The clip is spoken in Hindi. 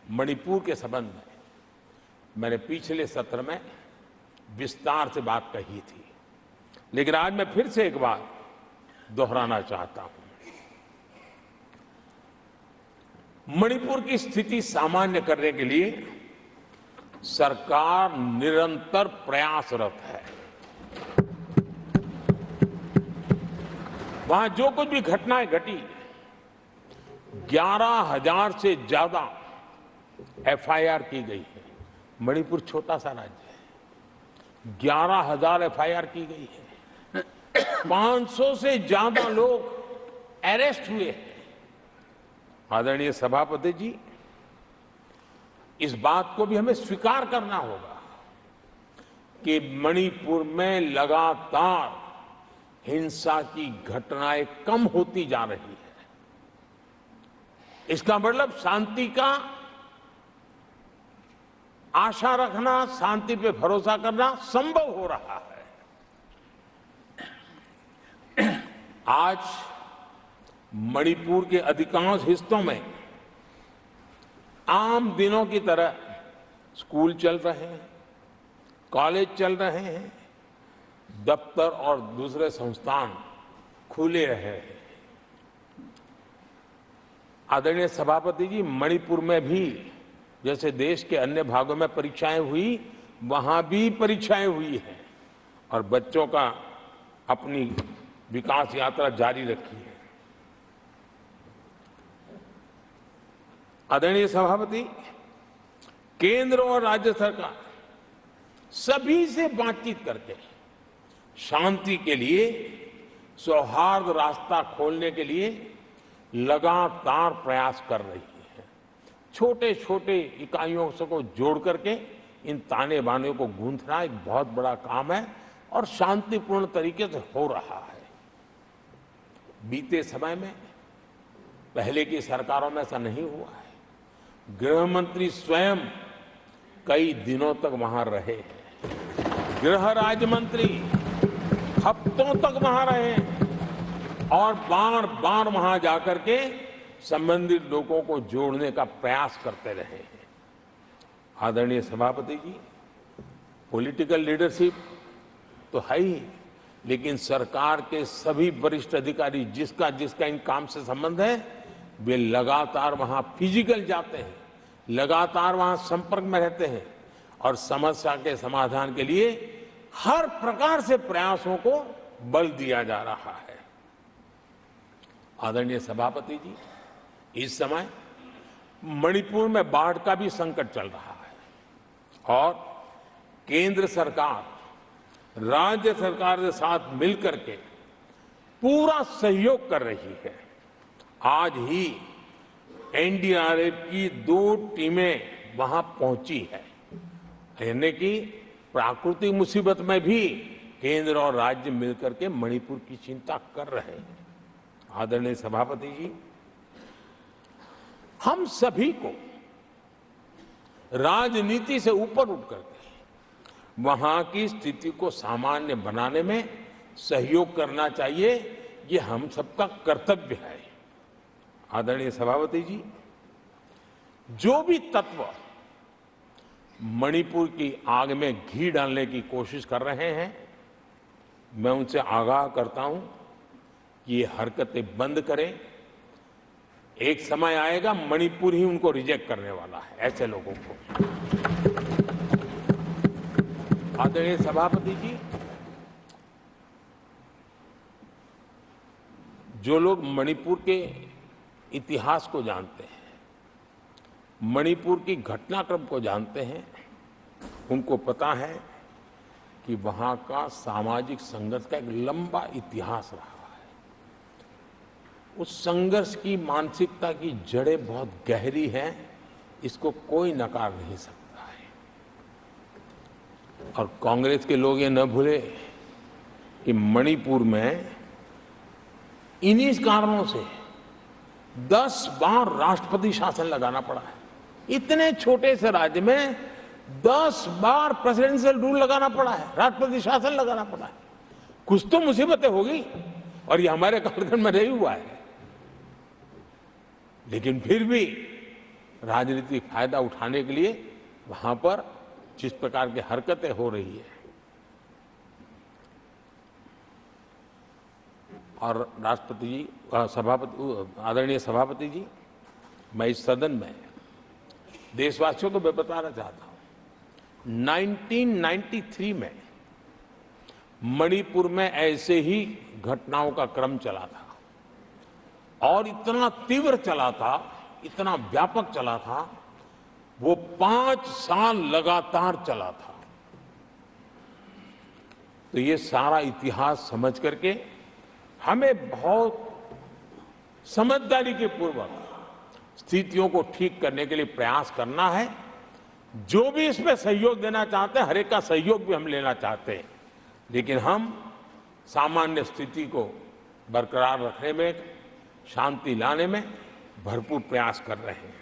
मणिपुर के संबंध में मैंने पिछले सत्र में विस्तार से बात कही थी, लेकिन आज मैं फिर से एक बार दोहराना चाहता हूं। मणिपुर की स्थिति सामान्य करने के लिए सरकार निरंतर प्रयासरत है। वहां जो कुछ भी घटनाएं घटी, 11,000 से ज्यादा एफआईआर की गई है। मणिपुर छोटा सा राज्य है, 11,000 एफआईआर की गई है। 500 से ज्यादा लोग अरेस्ट हुए हैं। आदरणीय सभापति जी, इस बात को भी हमें स्वीकार करना होगा कि मणिपुर में लगातार हिंसा की घटनाएं कम होती जा रही है। इसका मतलब शांति का आशा रखना, शांति पे भरोसा करना संभव हो रहा है। आज मणिपुर के अधिकांश हिस्सों में आम दिनों की तरह स्कूल चल रहे हैं, कॉलेज चल रहे हैं, दफ्तर और दूसरे संस्थान खुले रहे हैं। आदरणीय सभापति जी, मणिपुर में भी जैसे देश के अन्य भागों में परीक्षाएं हुई, वहां भी परीक्षाएं हुई हैं और बच्चों का अपनी विकास यात्रा जारी रखी है। आदरणीय सभापति, केंद्र और राज्य सरकार सभी से बातचीत करके शांति के लिए, सौहार्द रास्ता खोलने के लिए लगातार प्रयास कर रही है। छोटे छोटे इकाइयों से को जोड़ करके इन ताने बाने को गूंथना एक बहुत बड़ा काम है और शांतिपूर्ण तरीके से हो रहा है। बीते समय में पहले की सरकारों में ऐसा नहीं हुआ है। गृह मंत्री स्वयं कई दिनों तक वहां रहे हैं, गृह राज्य मंत्री हफ्तों तक वहां रहे और बार बार वहां जाकर के संबंधित लोगों को जोड़ने का प्रयास करते रहे हैं। आदरणीय सभापति जी, पॉलिटिकल लीडरशिप तो है ही, लेकिन सरकार के सभी वरिष्ठ अधिकारी जिसका जिसका इन काम से संबंध है, वे लगातार वहां फिजिकल जाते हैं, लगातार वहां संपर्क में रहते हैं और समस्या के समाधान के लिए हर प्रकार से प्रयासों को बल दिया जा रहा है। आदरणीय सभापति जी, इस समय मणिपुर में बाढ़ का भी संकट चल रहा है और केंद्र सरकार राज्य सरकार के साथ मिलकर के पूरा सहयोग कर रही है। आज ही एनडीआरएफ की 2 टीमें वहां पहुंची है, यानी कि प्राकृतिक मुसीबत में भी केंद्र और राज्य मिलकर के मणिपुर की चिंता कर रहे हैं। आदरणीय सभापति जी, हम सभी को राजनीति से ऊपर उठ करके वहां की स्थिति को सामान्य बनाने में सहयोग करना चाहिए। ये हम सबका कर्तव्य है। आदरणीय सभापति जी, जो भी तत्व मणिपुर की आग में घी डालने की कोशिश कर रहे हैं, मैं उनसे आगाह करता हूं कि ये हरकतें बंद करें। एक समय आएगा मणिपुर ही उनको रिजेक्ट करने वाला है, ऐसे लोगों को। आदरणीय सभापति जी, जो लोग मणिपुर के इतिहास को जानते हैं, मणिपुर की घटनाक्रम को जानते हैं, उनको पता है कि वहां का सामाजिक संघर्ष का एक लंबा इतिहास रहा है। उस संघर्ष की मानसिकता की जड़ें बहुत गहरी हैं, इसको कोई नकार नहीं सकता है। और कांग्रेस के लोग ये न भूले कि मणिपुर में इन्हीं कारणों से 10 बार राष्ट्रपति शासन लगाना पड़ा है। इतने छोटे से राज्य में 10 बार प्रेसिडेंशियल रूल लगाना पड़ा है, राष्ट्रपति शासन लगाना पड़ा है। कुछ तो मुसीबतें होगी और ये हमारे कालखंड में नहीं हुआ है, लेकिन फिर भी राजनीतिक फायदा उठाने के लिए वहां पर जिस प्रकार की हरकतें हो रही है, और राष्ट्रपति जी, आदरणीय सभापति जी, मैं इस सदन में देशवासियों को मैं बताना चाहता हूं, 1993 में मणिपुर में ऐसे ही घटनाओं का क्रम चला था और इतना तीव्र चला था, इतना व्यापक चला था, वो 5 साल लगातार चला था। तो ये सारा इतिहास समझ करके हमें बहुत समझदारी के पूर्वक स्थितियों को ठीक करने के लिए प्रयास करना है। जो भी इसमें सहयोग देना चाहते हैं, हर एक का सहयोग भी हम लेना चाहते हैं, लेकिन हम सामान्य स्थिति को बरकरार रखने में, शांति लाने में भरपूर प्रयास कर रहे हैं।